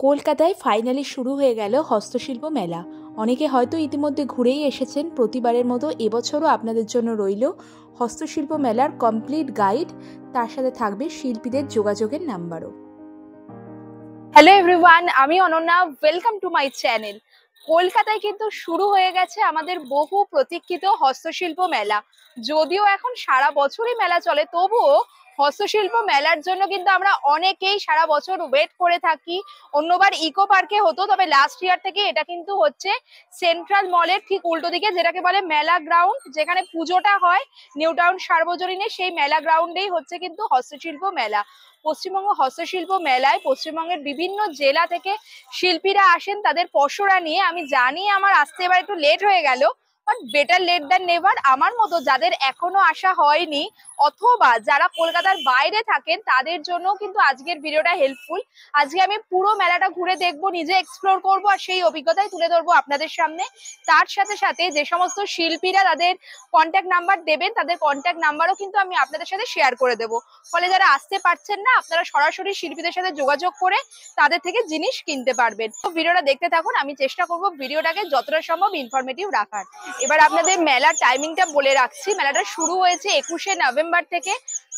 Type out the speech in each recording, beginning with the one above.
কলকাতায় ফাইনালি শুরু হয়ে গেল হস্তশিল্প মেলা। অনেকে হয়তো ইতিমধ্যে ঘুরেই এসেছেন। প্রতিবারের মতো এবছরও আপনাদের জন্য রইল হস্তশিল্প মেলার কমপ্লিট গাইড, তার সাথে থাকবে শিল্পীদের যোগাযোগের নাম্বারও। হ্যালো এভরিওয়ান, আমি Ananya, welcome to my channel. কলকাতায় কিন্তু শুরু হয়ে গেছে আমাদের বহু প্রতীক্ষিত হস্তশিল্প মেলা। যদিও এখন সারা বছরই মেলা চলে, তবুও হস্তশিল্প মেলার জন্য কিন্তু আমরা অনেকেই সারা বছর ওয়েট করে থাকি। অন্যবার ইকো পার্কে হতো, তবে লাস্ট ইয়ার থেকে এটা কিন্তু হচ্ছে সেন্ট্রাল মলের ঠিক উল্টো দিকে, যেটাকে বলে মেলা গ্রাউন্ড, যেখানে পুজোটা হয় নিউ টাউন সার্বজনীনে, সেই মেলা গ্রাউন্ডেই হচ্ছে কিন্তু হস্তশিল্প মেলা। পশ্চিমবঙ্গ হস্তশিল্প মেলায় পশ্চিমবঙ্গের বিভিন্ন জেলা থেকে শিল্পীরা আসেন তাদের পসরা নিয়ে। আমি জানি আমার আসতে এবার একটু লেট হয়ে গেল, but better late than never. আমার মতো যাদের এখনো আসা হয়নি অথবা যারা কলকাতার বাইরে থাকেন তাদের জন্য কিন্তু আজকের ভিডিওটা হেল্পফুল। আজকে আমি পুরো মেলাটা ঘুরে দেখবো, নিজে এক্সপ্লোর করবো, আর সেই অভিজ্ঞতাই তুলে ধরবো আপনাদের সামনে। তার সাথে সাথে যে সমস্ত শিল্পীরা তাদের কন্ট্যাক্ট নাম্বার দেবেন, তাদের কন্ট্যাক্ট নাম্বারও কিন্তু আমি আপনাদের সাথে শেয়ার করে দেবো। ফলে যারা আসতে পারছেন না, আপনারা সরাসরি শিল্পীদের সাথে যোগাযোগ করে তাদের থেকে জিনিস কিনতে পারবেন। তো ভিডিওটা দেখতে থাকুন, আমি চেষ্টা করবো ভিডিওটাকে যতটা সম্ভব ইনফরমেটিভ রাখার। এবার আপনাদের মেলার টাইমিংটা বলে রাখছি। মেলাটা শুরু হয়েছে 21শে নভেম্বর থেকে,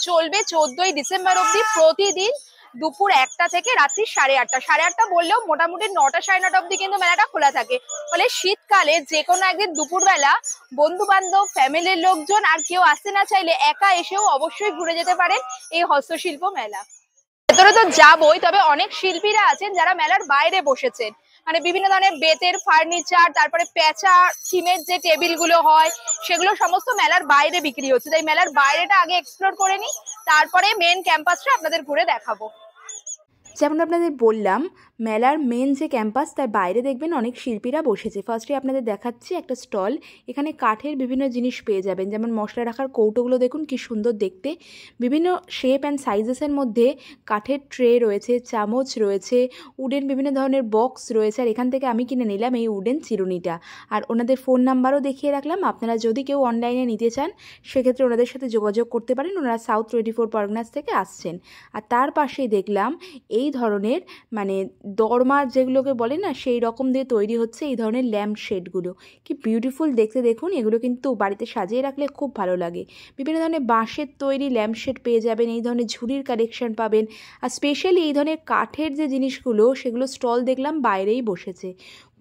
চলবে 14ই ডিসেম্বর অব্দি। প্রতিদিন দুপুর 1টা থেকে রাত্রি 8:30। 8:30 বললেও মোটামুটি 9টা 9:30 অব্দি কিন্তু মেলাটা খোলা থাকে। ফলে শীতকালে যে কোনো একদিন দুপুরবেলা বন্ধু বান্ধব, ফ্যামিলির লোকজন আর কেউ আসতে না চাইলে একা এসেও অবশ্যই ঘুরে যেতে পারেন এই হস্তশিল্প মেলা। ভেতরে তো যাবই, তবে অনেক শিল্পীরা আছেন যারা মেলার বাইরে বসেছেন। মানে বিভিন্ন ধরনের বেতের ফার্নিচার, তারপরে পেঁচা সিমের যে টেবিল গুলো হয় সেগুলো সমস্ত মেলার বাইরে বিক্রি হচ্ছে। তাই মেলার বাইরেটা আগে এক্সপ্লোর করে নিই, তারপরে মেন ক্যাম্পাসটা আপনাদের ঘুরে দেখাবো। যেমন আপনাদের বললাম, মেলার মেন যে ক্যাম্পাস তার বাইরে দেখবেন অনেক শিল্পীরা বসেছে। ফার্স্টে আপনাদের দেখাচ্ছি একটা স্টল। এখানে কাঠের বিভিন্ন জিনিস পেয়ে যাবেন, যেমন মশলা রাখার কৌটোগুলো দেখুন কি সুন্দর দেখতে। বিভিন্ন শেপ অ্যান্ড সাইজেসের মধ্যে কাঠের ট্রে রয়েছে, চামচ রয়েছে, উডেন বিভিন্ন ধরনের বক্স রয়েছে। আর এখান থেকে আমি কিনে নিলাম এই উডেন চিরুনিটা। আর ওনাদের ফোন নাম্বারও দেখিয়ে রাখলাম, আপনারা যদি কেউ অনলাইনে নিতে চান সেক্ষেত্রে ওনাদের সাথে যোগাযোগ করতে পারেন। ওনারা সাউথ 24 পরগনাস থেকে আসছেন। আর তার পাশেই দেখলাম এই ধরনের মানে দরমা যেগুলোকে বলে না, সেই রকম দিয়ে তৈরি হচ্ছে এই ধরনের ল্যাম্প শেডগুলো। কি বিউটিফুল দেখতে দেখুন। এগুলো কিন্তু বাড়িতে সাজিয়ে রাখলে খুব ভালো লাগে। বিভিন্ন ধরনের বাঁশের তৈরি ল্যাম্প শেড পেয়ে যাবেন, এই ধরনের ঝুড়ির কালেকশন পাবেন। আর স্পেশালি এই ধরনের কাঠের যে জিনিসগুলো সেগুলো স্টল দেখলাম বাইরেই বসেছে।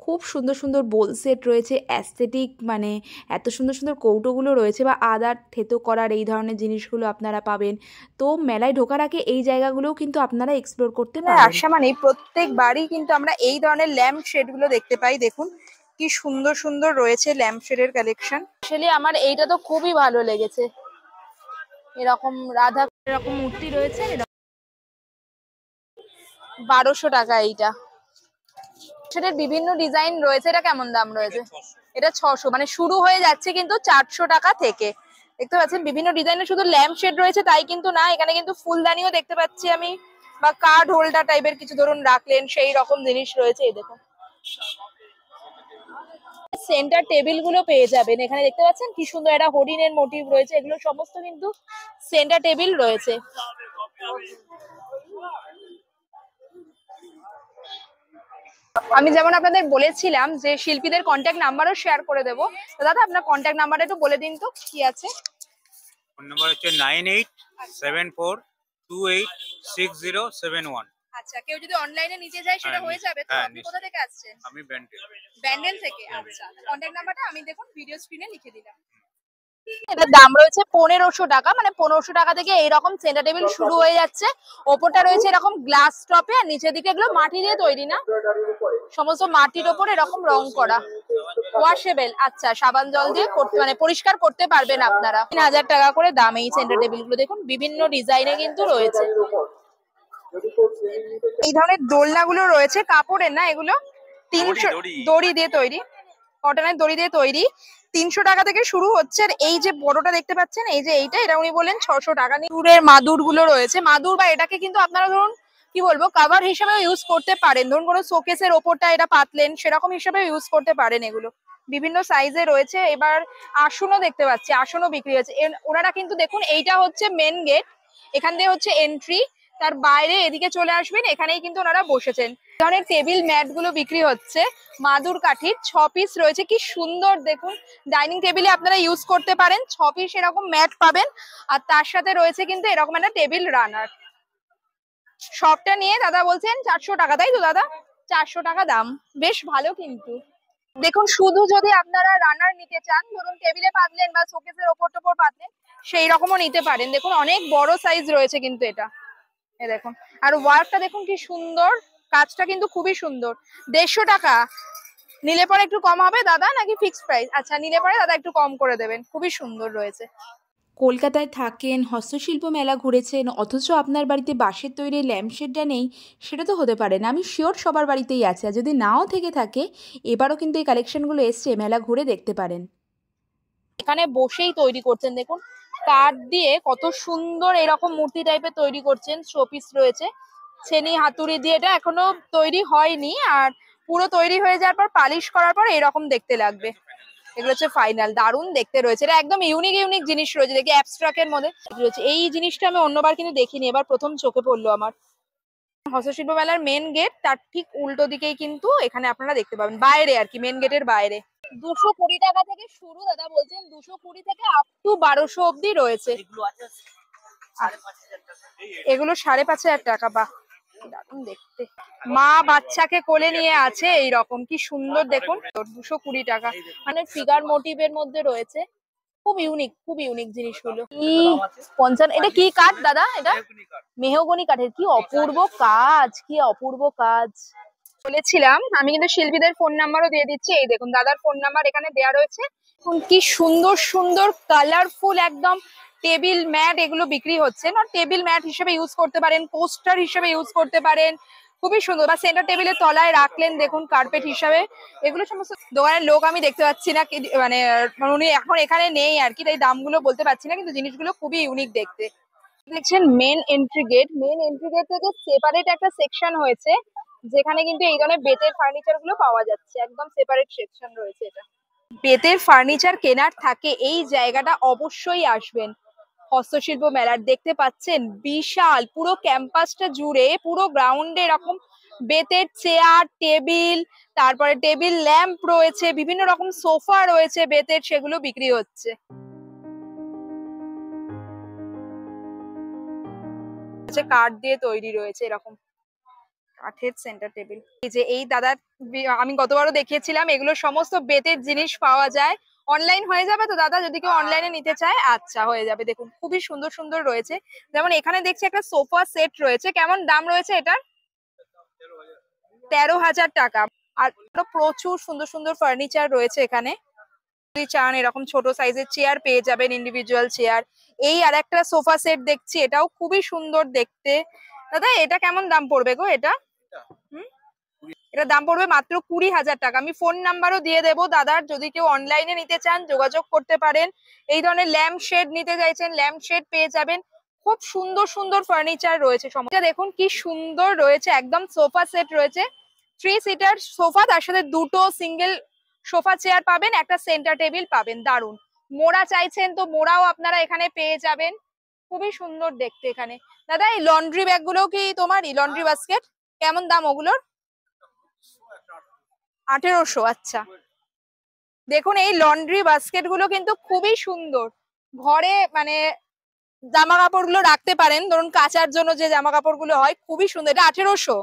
খুব সুন্দর সুন্দর বোল সেট রয়েছে, অ্যাস্থেটিক মানে এত সুন্দর সুন্দর কৌটোগুলো রয়েছে, বা আদার থেতো করার এই ধরনের জিনিসগুলো আপনারা পাবেন। তো মেলায় ঢোকার আগে এই জায়গাগুলোও কিন্তু আপনারা এক্সপ্লোর করতে পারেন। আসা মানে প্রত্যেকবারই কিন্তু আমরা এই ধরনের ল্যাম্প শেডগুলো দেখতে পাই। দেখুন কি সুন্দর সুন্দর রয়েছে ল্যাম্প শেডের কালেকশন। আসলে আমার এইটা তো খুবই ভালো লেগেছে। এরকম রাধা এরকম মূর্তি রয়েছে, 1200 টাকা এইটা। সেটার বিভিন্ন ডিজাইন রয়েছে। এটা কেমন দাম রয়েছে? এটা 600, মানে শুরু হয়ে যাচ্ছে কিন্তু 400 টাকা থেকে। দেখতে পাচ্ছেন বিভিন্ন ডিজাইনের শুধু ল্যাম্প শেড রয়েছে তাই কিন্তু না, এখানে কিন্তু ফুলদানিও দেখতে পাচ্ছি আমি, বা কার্ড হোল্ডার টাইপের কিছু ধরুন রাখলেন সেই রকম জিনিস রয়েছে। এই দেখুন সেন্টার টেবিল গুলো পেয়ে যাবেন। এখানে দেখতে পাচ্ছেন কি সুন্দর একটা হরিণের মোটিভ রয়েছে। এগুলো সমস্ত কিন্তু সেন্টার টেবিল রয়েছে। আমি যেমন আপনাদের বলেছিলাম যে শিল্পীদের কন্ট্যাক্ট নাম্বারও শেয়ার করে দেবো। তো দাদা আপনার কন্ট্যাক্ট নাম্বারটা একটু বলে দিন তো, কি আছে? ফোন নাম্বার হচ্ছে 9874286071। আচ্ছা, কেউ যদি অনলাইনে নিতে যায় সেটা হয়ে যাবে তো? আপনি কোথা থেকে আসছেন? আমি ব্যান্ডেল। ব্যান্ডেল থেকে। আচ্ছা, কন্ট্যাক্ট নাম্বারটা আমি দেখুন ভিডিও স্ক্রিনে লিখে দিলাম। এটার দাম রয়েছে 1500 টাকা, মানে 1500 টাকা থেকে এইরকম সেন্টার টেবিল শুরু হয়ে যাচ্ছে। ওপরটা রয়েছে এরকম গ্লাস টপে, আর নিচের দিকে এগুলো মাটি দিয়ে তৈরি না, সমস্ত মাটির ওপর এরকম রং করা, ওয়াশেবল। আচ্ছা, সাবান জল দিয়ে করতে মানে পরিষ্কার করতে পারবেন আপনারা। 3000 টাকা করে দাম এই সেন্টার টেবিল গুলো। দেখুন বিভিন্ন ডিজাইনে কিন্তু রয়েছে। এই ধরনের দোলনাগুলো রয়েছে, কাপড়ের না এগুলো, 300 দড়ি দিয়ে তৈরি, কটনের দড়ি দিয়ে তৈরি। 300 টাকা থেকে শুরু হচ্ছে। আর এই যে বড়টা দেখতে পাচ্ছেন, এই যে এইটা, এটা উনি বললেন 600 টাকা। দূরের মাদুর গুলো রয়েছে, মাদুর বা এটাকে কিন্তু আপনারা ধরুন কি বলবো কভার হিসেবে ইউজ করতে পারেন। ধরুন কোনো শোকেসের ওপরটা এটা পাতলেন, সেরকম হিসেবে ইউজ করতে পারেন। এগুলো বিভিন্ন সাইজে রয়েছে। এবার আসনও দেখতে পাচ্ছি, আসনও বিক্রি হচ্ছে। ওনারা কিন্তু দেখুন এইটা হচ্ছে মেন গেট, এখান দিয়ে হচ্ছে এন্ট্রি। তার বাইরে এদিকে চলে আসবেন, এখানেই কিন্তু ওনারা বসেছেন। ধরনের টেবিল ম্যাট গুলো বিক্রি হচ্ছে মাদুর কাঠির, 6 পিস রয়েছে। কি সুন্দর দেখুন, ডাইনিং টেবিলে আপনারা ইউজ করতে পারেন। 6 পিস এরকম ম্যাট পাবেন, আর তার সাথে রয়েছে কিন্তু এরকম একটা টেবিল রানার। সবটা নিয়ে দাদা বলছেন 400 টাকা, তাই তো দাদা? 400 টাকা দাম, বেশ ভালো কিন্তু। দেখুন, শুধু যদি আপনারা রানার নিতে চান, ধরুন টেবিলে পাতলেন বা শোকেসের ওপর টোপর পাতলেন, সেই রকমও নিতে পারেন। দেখুন অনেক বড় সাইজ রয়েছে কিন্তু এটা, এই দেখুন। আর ওয়ার্কটা দেখুন কি সুন্দর, কাজটা কিন্তু খুবই সুন্দর। 150 টাকা নিলে পরে একটু কম হবে দাদা, নাকি ফিক্সড প্রাইস? আচ্ছা, নিলে পরে দাদা একটু কম করে দেবেন। খুবই সুন্দর রয়েছে। কলকাতায় থাকেন, হস্তশিল্প মেলা ঘুরেছেন, অথচ আপনার বাড়িতে বাঁশের তৈরি ল্যাম্পশেডটা নেই, সেটা তো হতে পারে না। আমি শিওর সবার বাড়িতেই আছে, আর যদি নাও থেকে থাকে এবারও কিন্তু এই কালেকশনগুলো এসছে, মেলা ঘুরে দেখতে পারেন। এখানে বসেই তৈরি করছেন, দেখুন কাঠ দিয়ে কত সুন্দর এরকম মূর্তি টাইপের তৈরি করছেন। শোপিস রয়েছে, ছেনি হাতুড়ি দিয়ে, এটা এখনো তৈরি হয়নি, আর পুরো তৈরি হয়ে যাওয়ার পর পালিশ করার পর এরকম দেখতে লাগবে। এগুলো হচ্ছে ফাইনাল, দারুণ দেখতে রয়েছে। এটা একদম ইউনিক ইউনিক জিনিস রয়েছে, দেখি অ্যাবস্ট্রাক্টের মধ্যে রয়েছে। এই জিনিসটা আমি অন্যবার কিন্তু দেখিনি, এবার প্রথম চোখে পড়লো আমার। হস্তশিল্প মেলার মেন গেট, তার ঠিক উল্টো দিকেই কিন্তু এখানে আপনারা দেখতে পাবেন, বাইরে আর কি, মেন গেটের বাইরে। 220 টাকা থেকে শুরু দাদা বলছেন, 220 থেকে আপ টু 1200 অব্দি রয়েছে। এগুলো 5,500 টাকা। বাহ, দারুণ দেখতে। মা বাচ্চাকে কোলে নিয়ে আছে এইরকম, কি সুন্দর দেখুন। 220 টাকা, মানে ফিগার মোটিভের মধ্যে রয়েছে। খুব ইউনিক জিনিসগুলো। কি 55, এটা কি কাঠ দাদা? এটা মেহগনি কাঠের। কি অপূর্ব কাজ, কি অপূর্ব কাজ। বলেছিলাম আমি কিন্তু শিল্পীদের ফোন নাম্বারও দিয়ে দিচ্ছি। এই দেখুন, দাদার ফোন নাম্বার এখানে দেওয়া রয়েছে। কি সুন্দর সুন্দর কালারফুল একদম টেবিল ম্যাট এগুলো বিক্রি হচ্ছে। না, টেবিল ম্যাট হিসেবে ইউজ করতে পারেন, পোস্টার হিসেবে ইউজ করতে পারেন, খুবই সুন্দর। বা সেন্টার টেবিলের তলায় রাখলেন, দেখুন কার্পেট হিসাবে। এগুলো সমস্ত দোকানের লোক আমি দেখতে পাচ্ছি না, মানে উনি এখন এখানে নেই আর কি, তাই দামগুলো বলতে পারছি না, কিন্তু জিনিসগুলো খুবই ইউনিক দেখতে। দেখছেন main entry gate, main entry gate থেকে সেপারেট একটা সেকশন হয়েছে, যেখানে কিন্তু এই ধরনের বেতের ফার্নিচার গুলো পাওয়া যাচ্ছে। একদম সেপারেট সেকশন রয়েছে এটা। বেতের ফার্নিচার কেনার থাকে এই জায়গাটা অবশ্যই আসবেন। হস্তশিল্প মেলার দেখতে পাচ্ছেন বিশাল পুরো ক্যাম্পাসটা জুড়ে, পুরো গ্রাউন্ডে এরকম বেতের চেয়ার টেবিল, তারপরে টেবিল ল্যাম্প রয়েছে, বিভিন্ন রকম সোফা রয়েছে বেতের, সেগুলো বিক্রি হচ্ছে। কাঠ দিয়ে তৈরি রয়েছে এরকম কাঠের সেন্টার টেবিল। এই যে এই দাদার আমি গতবারও দেখিয়েছিলাম, এগুলো সমস্ত বেতের জিনিস পাওয়া যায়। অনলাইন হয়ে যাবে তো দাদা, যদি কেউ অনলাইনে নিতে চায়? আচ্ছা, হয়ে যাবে। দেখুন খুবই সুন্দর সুন্দর রয়েছে। যেমন এখানে দেখছি একটা সোফা সেট রয়েছে, কেমন দাম রয়েছে এটার? 13,000 টাকা। আর প্রচুর সুন্দর সুন্দর ফার্নিচার রয়েছে এখানে। যদি চান এরকম ছোট সাইজের চেয়ার পেয়ে যাবেন, ইন্ডিভিজুয়াল চেয়ার। এই আর একটা সোফা সেট দেখছি, এটাও খুবই সুন্দর দেখতে। দাদা এটা কেমন দাম পড়বে গো? এটা এটার দাম পড়বে মাত্র 20,000 টাকা। আমি ফোন নাম্বারও দিয়ে দেবো দাদার, যদি কেউ অনলাইনে নিতে চান যোগাযোগ করতে পারেন। এই ধরনের ল্যাম্প শেড নিতে চাইছেন, ল্যাম্প শেড পেয়ে যাবেন। খুব সুন্দর সুন্দর ফার্নিচার রয়েছে। সমস্ত দেখুন কি সুন্দর রয়েছে, একদম সোফা সেট রয়েছে। 3 সিটার সোফা, তার সাথে দুটো সিঙ্গেল সোফা চেয়ার পাবেন, একটা সেন্টার টেবিল পাবেন। দারুন। মোড়া চাইছেন তো মোড়াও আপনারা এখানে পেয়ে যাবেন। খুবই সুন্দর দেখতে এখানে। দাদা এই লন্ড্রি ব্যাগ গুলো কি তোমারই? লন্ড্রি বাস্কেট কেমন দাম ওগুলোর? 1800। আচ্ছা, দেখুন এই লন্ড্রি বাস্কেট গুলো কিন্তু খুবই সুন্দর। ঘরে মানে জামা কাপড় গুলো রাখতে পারেন, ধরুন কাচার জন্য যে জামা কাপড় গুলো হয়, খুবই সুন্দর। এটা 1800।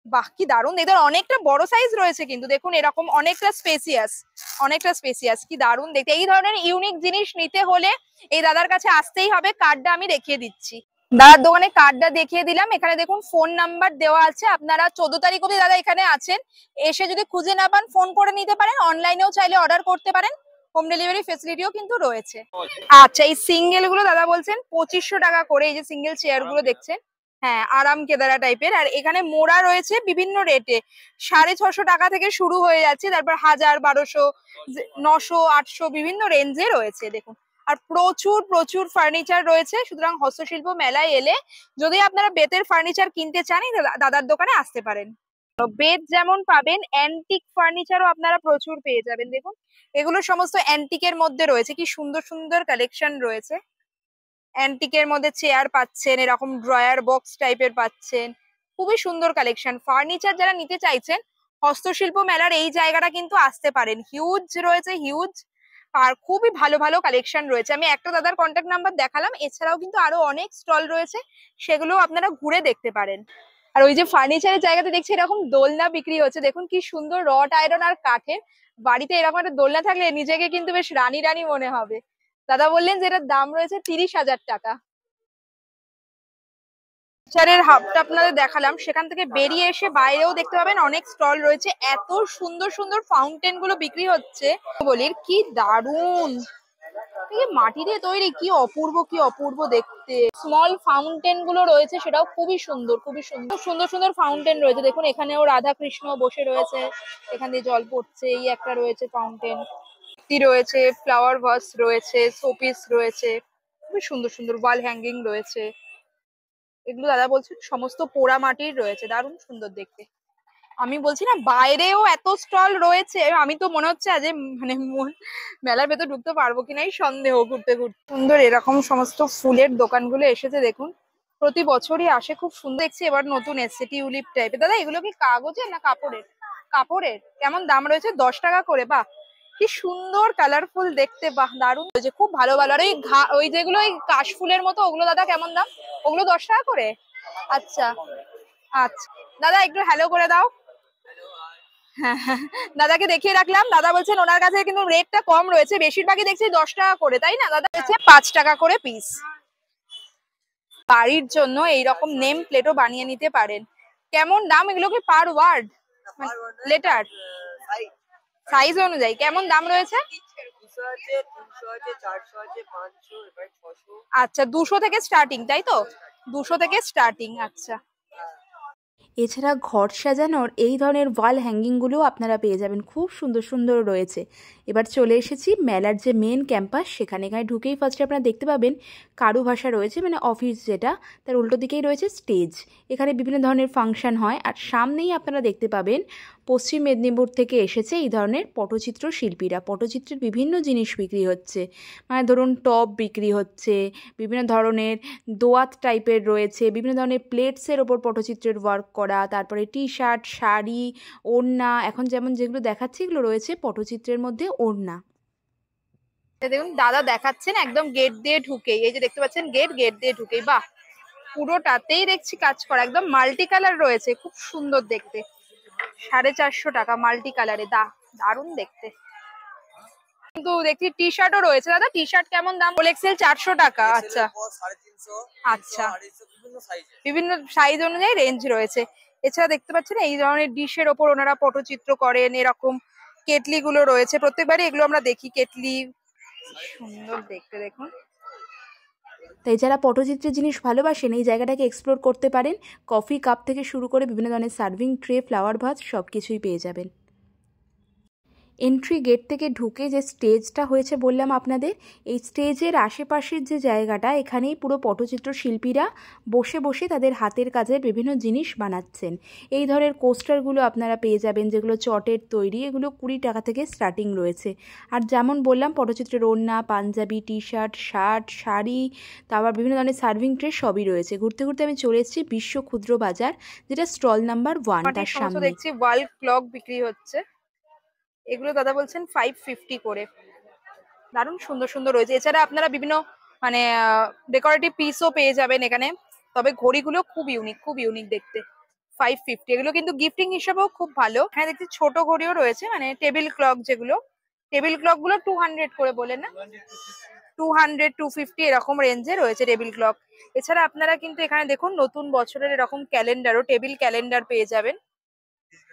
বাহ, কি দারুন। এদের অনেকটা বড় সাইজ রয়েছে কিন্তু, দেখুন এরকম অনেকটা স্পেসিয়াস, কি দারুন দেখতে। এই ধরনের ইউনিক জিনিস নিতে হলে এই দাদার কাছে আসতেই হবে। কার্ডটা আমি দেখিয়ে দিচ্ছি, দাদার দোকানে কার্ডটা দেখিয়ে দিলাম। এখানে দেখুন ফোন নাম্বার দেওয়া আছে। আপনারা 14 তারিখ অবধি দাদা এখানে আছেন, এসে যদি খুঁজে না পান ফোন করে নিতে পারেন, অনলাইনেও চাইলে অর্ডার করতে পারেন, হোম ডেলিভারি ফেসিলিটিও কিন্তু রয়েছে। আচ্ছা, এই সিঙ্গেল গুলো দাদা বলছেন 2500 টাকা করে। এই যে সিঙ্গেল চেয়ার গুলো দেখছেন, হ্যাঁ আরাম কেদারা টাইপের। আর এখানে মোড়া রয়েছে বিভিন্ন রেটে, 650 টাকা থেকে শুরু হয়ে যাচ্ছে, তারপর 1000, 1200, 900, 800 বিভিন্ন রেঞ্জে রয়েছে। দেখুন, আর প্রচুর প্রচুর ফার্নিচার রয়েছে। সুতরাং হস্তশিল্প মেলায় এলে যদি আপনারা বেতের ফার্নিচার কিনতে চান, দাদার দোকানে আসতে পারেন। বেত যেমন পাবেন, অ্যান্টিক ফার্নিচারও আপনারা প্রচুর পেয়ে যাবেন। দেখুন এগুলো সমস্ত অ্যান্টিকের মধ্যে রয়েছে, কি সুন্দর সুন্দর কালেকশন রয়েছে। অ্যান্টিকের মধ্যে চেয়ার পাচ্ছেন, এরকম ড্রয়ার বক্স টাইপের পাচ্ছেন, খুবই সুন্দর কালেকশন। ফার্নিচার যারা নিতে চাইছেন হস্তশিল্প মেলার এই জায়গাটা কিন্তু আসতে পারেন। হিউজ রয়েছে, হিউজ, আর খুবই ভালো ভালো কালেকশন রয়েছে। আমি একটা দাদার কন্ট্যাক্ট নাম্বার দেখালাম, এছাড়াও কিন্তু আরো অনেক স্টল রয়েছে, সেগুলো আপনারা ঘুরে দেখতে পারেন। আর ওই যে ফার্নিচারের জায়গাতে দেখছি এরকম দোলনা বিক্রি হচ্ছে, দেখুন কি সুন্দর রড আয়রন আর কাঠের। বাড়িতে এরকম একটা দোলনা থাকলে নিজেকে কিন্তু বেশ রানী রানী মনে হবে। দাদা বললেন যে এটার দাম রয়েছে 30,000 টাকা। ফার্নিচারের হাবটা আপনাদের দেখালাম, সেখান থেকে বেরিয়ে এসে বাইরেও দেখতে পাবেন অনেক স্টল রয়েছে। এত সুন্দর সুন্দর ফাউন্টেন গুলো বিক্রি হচ্ছে, বলি কি দারুন, মাটি দিয়ে তৈরি, কি অপূর্ব, কি অপূর্ব দেখতে। স্মল ফাউন্টেন গুলো রয়েছে, সেটাও খুবই সুন্দর, খুবই সুন্দর। সুন্দর সুন্দর ফাউন্টেন রয়েছে, দেখুন এখানেও রাধা কৃষ্ণ বসে রয়েছে, এখান দিয়ে জল পড়ছে, এই একটা রয়েছে ফাউন্টেন রয়েছে, ফ্লাওয়ার ভাস রয়েছে, শোপিস রয়েছে, খুবই সুন্দর সুন্দর ওয়াল হ্যাঙ্গিং রয়েছে। এগুলো দাদা বলছে সমস্ত পোড়া মাটির রয়েছে, দারুণ সুন্দর দেখতে। আমি বলছি না বাইরেও এত স্টল রয়েছে, আমি তো মনে হচ্ছে আজ মানে মেলার ভেতর ঢুকতে পারবো কিনাই সন্দেহ। ঘুরতে ঘুরতে সুন্দর এরকম সমস্ত ফুলের দোকানগুলো এসেছে, দেখুন প্রতি বছরই আসে, খুব সুন্দর দেখছি। এবার নতুন এসছে টিউলিপ টাইপের। দাদা এগুলো কি কাগজের না কাপড়ের? কাপড়ের। কেমন দাম রয়েছে? 10 টাকা করে। বাহ, কি সুন্দর কালারফুল দেখতে, বাহ দারুণ হয়েছে, খুব ভালো ভালো। আর ওই যেগুলো ওই কাশফুলের মতো, ওগুলো দাদা কেমন দাম? ওগুলো 10 টাকা করে? আচ্ছা আচ্ছা, দাদা একটু হ্যালো করে দাও। দাদাকে দেখিয়ে রাখলাম, দাদা বলছেন ওনার কাছে কিন্তু রেটটা কম রয়েছে, বেশিরভাগই দেখছি 10 টাকা করে, তাই না দাদা? হচ্ছে 5 টাকা করে পিস। বাড়ির জন্য এইরকম নেম প্লেটও বানিয়ে নিতে পারেন। কেমন দাম এগুলো? কি পার ওয়ার্ড, লেটার, সাইজ অনুযায়ী কেমন দাম রয়েছে? আচ্ছা 200 থেকে স্টার্টিং, তাই তো? 200 থেকে স্টার্টিং, আচ্ছা। এছাড়া ঘর সাজানোর এই ধরনের ওয়াল হ্যাঙ্গিংগুলোও আপনারা পেয়ে যাবেন, খুব সুন্দর সুন্দর রয়েছে। এবার চলে এসেছি মেলার যে মেন ক্যাম্পাস সেখানে। এখানে ঢুকেই ফার্স্টে আপনারা দেখতে পাবেন কারুভাষা রয়েছে, মানে অফিস যেটা, তার উল্টো দিকেই রয়েছে স্টেজ। এখানে বিভিন্ন ধরনের ফাংশন হয়। আর সামনেই আপনারা দেখতে পাবেন পশ্চিম মেদিনীপুর থেকে এসেছে এই ধরনের পটচিত্র শিল্পীরা। পটচিত্রের বিভিন্ন জিনিস বিক্রি হচ্ছে, মানে ধরুন টব বিক্রি হচ্ছে, বিভিন্ন ধরনের দোয়াত টাইপের রয়েছে, বিভিন্ন ধরনের প্লেটসের ওপর পটচিত্রের ওয়ার্ক করা, তারপরে টি শার্ট, শাড়ি, ওড়না। এখন যেমন যেগুলো দেখাচ্ছি এগুলো রয়েছে পটচিত্রের মধ্যে ওড়না। দেখুন দাদা দেখাচ্ছেন একদম গেট দিয়ে ঢুকেই, এই যে দেখতে পাচ্ছেন গেট, গেট দিয়ে ঢুকেই, বাহ পুরোটাতেই দেখছি কাজ করা, একদম মাল্টি কালার রয়েছে, খুব সুন্দর দেখতে। 450 টাকা মাল্টি কালারে, দারুণ দেখতে। কিন্তু দেখছি টি শার্টও রয়েছে। দাদা টি শার্ট কেমন দাম? এক্সেল 400 টাকা। আচ্ছা আচ্ছা, বিভিন্ন সাইজ অনুযায়ী রেঞ্জ রয়েছে। এছাড়া দেখতে পাচ্ছেন এই ধরনের ডিশের ওপর ওনারা পটচিত্র করেন, এরকম কেটলি গুলো রয়েছে, প্রত্যেকবারই এগুলো আমরা দেখি কেটলি, সুন্দর দেখতে দেখুন। তাই যারা পটচিত্রের জিনিস ভালোবাসেন এই জায়গাটাকে এক্সপ্লোর করতে পারেন। কফি কাপ থেকে শুরু করে বিভিন্ন ধরনের সার্ভিং ট্রে, ফ্লাওয়ার ভাস সব কিছুই পেয়ে যাবেন। এন্ট্রি গেট থেকে ঢুকে যে স্টেজটা হয়েছে বললাম আপনাদের, এই স্টেজের আশেপাশের যে জায়গাটা, এখানেই পুরো পটচিত্র শিল্পীরা বসে বসে তাদের হাতের কাজের বিভিন্ন জিনিস বানাচ্ছেন। এই ধরনের কোস্টারগুলো আপনারা পেয়ে যাবেন, যেগুলো চটের তৈরি, এগুলো 20 টাকা থেকে স্টার্টিং রয়েছে। আর যেমন বললাম পটচিত্রের ওড়না, punjabi, T shirt, shirt, sari, তারপর বিভিন্ন ধরনের সার্ভিং ট্রে সবই রয়েছে। ঘুরতে ঘুরতে আমি চলে এসেছি বিশ্ব ক্ষুদ্র বাজার, যেটা স্টল নাম্বার 1, তার সামনে দেখছি ওয়াল ক্লক বিক্রি হচ্ছে, এগুলো দাদা বলছেন 550 করে, দারুণ সুন্দর সুন্দর রয়েছে। এছাড়া আপনারা বিভিন্ন মানে ডেকোরেটিভ পিসও পেয়ে যাবেন এখানে, তবে ঘড়িগুলো খুব ইউনিক, খুব ইউনিক দেখতে। 550, এগুলো কিন্তু গিফটিং হিসেবেও খুব ভালো। এখানে দেখছি ছোট ঘড়িও রয়েছে, মানে টেবিল ক্লক, যেগুলো টেবিল ক্লক গুলো 200 করে বলেন না, 200 250 এরকম রেঞ্জে রয়েছে টেবিল ক্লক। এছাড়া আপনারা কিন্তু এখানে দেখুন নতুন বছরের এরকম ক্যালেন্ডারও, টেবিল ক্যালেন্ডার পেয়ে যাবেন।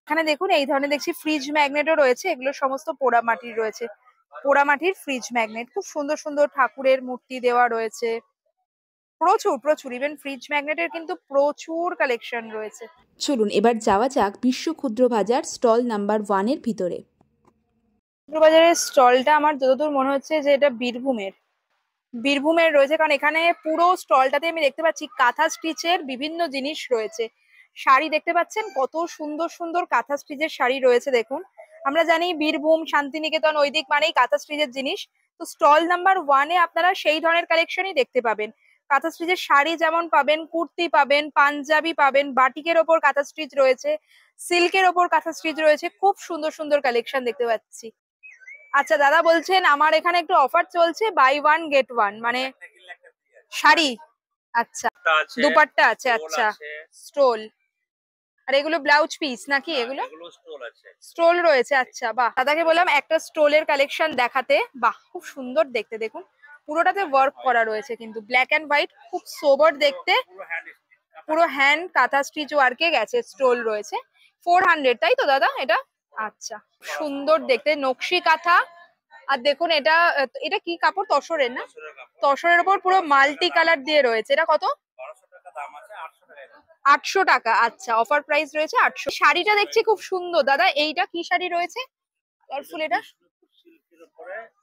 এখানে দেখুন এই ধরনের দেখছি ফ্রিজ ম্যাগনেটও রয়েছে, এগুলো সমস্ত পোড়া মাটির রয়েছে, পোড়া মাটির ফ্রিজ ম্যাগনেট, খুব সুন্দর সুন্দর ঠাকুরের মূর্তি দেওয়া রয়েছে, প্রচুর প্রচুর। ইভেন ফ্রিজ ম্যাগনেটের কিন্তু প্রচুর কালেকশন রয়েছে। চলুন এবার যাওয়া যাক বিশ্ব ক্ষুদ্র বাজার স্টল নাম্বার 1 এর ভিতরে। ক্ষুদ্র বাজারের স্টলটা আমার যতদূর মনে হচ্ছে যে এটা বীরভূমের রয়েছে, কারণ এখানে পুরো স্টলটাতে আমি দেখতে পাচ্ছি কাঁথা স্টিচের বিভিন্ন জিনিস রয়েছে। শাড়ি দেখতে পাচ্ছেন, কত সুন্দর সুন্দর কাঁথা স্টিচের শাড়ি রয়েছে দেখুন। আমরা জানি বীরভূম, শান্তিনিকেতন ওই দিক মানেই কাঁথা স্টিচের জিনিস, তো স্টল নাম্বার 1 এ আপনারা সেই ধরনের কালেকশনই দেখতে পাবেন। কাঁথা স্টিচের শাড়ি যেমন পাবেন, কুর্তি পাবেন, পাঞ্জাবি পাবেন, বাটিকের ওপর কাঁথা স্টিচ রয়েছে, সিল্কের ওপর কাঁথা স্টিচ রয়েছে, খুব সুন্দর সুন্দর কালেকশন দেখতে পাচ্ছি। আচ্ছা দাদা বলছেন আমার এখানে একটু অফার চলছে, বাই ওয়ান গেট ওয়ান, মানে শাড়ি, আচ্ছা দুপাট্টা আছে, আচ্ছা স্টোল, আর এগুলো ব্লাউজ পিস নাকি? এগুলো স্টোল রয়েছে, আচ্ছা বাহ। দাদাকে বললাম একটা স্টোলের কালেকশন দেখাতে, বাহ খুব সুন্দর দেখতে, দেখুন পুরোটাতে ওয়ার্ক করা রয়েছে কিন্তু ব্ল্যাক এন্ড হোয়াইট, খুব সোবার দেখতে, পুরো হ্যান্ড কাঁথা স্টিচ ওয়ার্কে গেছে, স্টোল রয়েছে। 400 তাই তো দাদা এটা? আচ্ছা সুন্দর দেখতে, নকশি কাঁথা। আর দেখুন এটা এটা কি কাপড়? তসরের না? তসরের ওপর পুরো মাল্টি কালার দিয়ে রয়েছে। এটা কত? 800 টাকা, আচ্ছা অফার প্রাইস রয়েছে 800। শাড়িটা দেখছি খুব সুন্দর দাদা, এইটা কি শাড়ি রয়েছে? কালারফুল, এটা